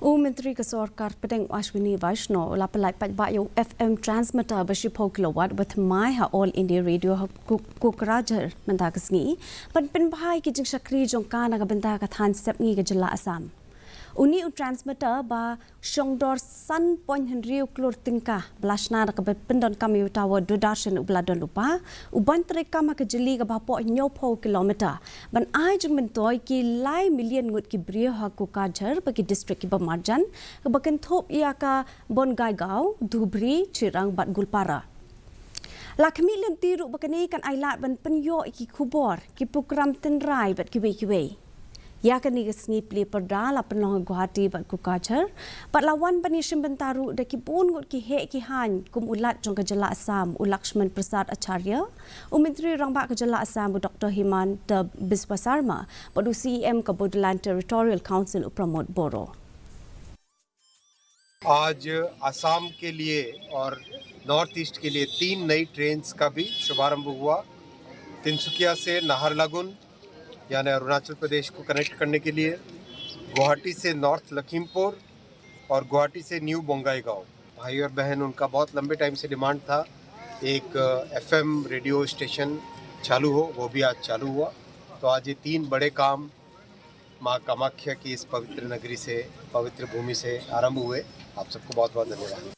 Menteri Kesorkar Pedeng Ashwini Vaishnaw la Pyllait Paidbah yung FM transmitter bersipau kilowatt bertemai ha All India Radio Kokrajhar benda kesngi pen bahai ki jing syakri jongka naga benda kathan sep ngi ke jela Assam. Uni transmitter ba Shongdor San Point Henry Klur Tingka Blashna ka pendon kami utawa Dudarshan ubladon lupa uban tereka ke jeli ka bapo nyopo kilometer ban ai jeng mentoi ki lai million ngut ki brio ha Kokrajhar bagi distrik ki Bamarjan ka baken thop ia ka Bon Gaigao Dhubri Chirang Bat Gulpara. Lakmi lentiru bakani kan ailat ban penyo ki kubor ki program tenrai bat kiwe-kiwe. Ya kan ni kesni pli perda la penong Guwahati bat Kokrajhar bat lawan panishim bentaru da ki pun ngut ki he ki han kum ulat jong ke jela Assam Lakshman Prasad Acharya Menteri Rangba ke jela Assam Dr Hemant Biswa Sarma badu CEM Bodoland Territorial Council Pramod Boro. आज असम के लिए और north east के लिए 3 नई ट्रेन्स का भी शुभारंभ हुआ। तिनसुकिया से नाहरलगुन यानी अरुणाचल प्रदेश को कनेक्ट करने के लिए, गुवाहाटी से नॉर्थ लखीमपुर और गुवाहाटी से न्यू बोंगाईगांव। भाई और बहन उनका बहुत लंबे टाइम से डिमांड था एक एफएम रेडियो स्टेशन चालू हो, वो भी आज चालू हुआ। तो आज ये 3 बड़े काम माँ कामाख्या की इस पवित्र नगरी से, पवित्र भूमि से आरंभ हुए। आप सबको बहुत बहुत धन्यवाद।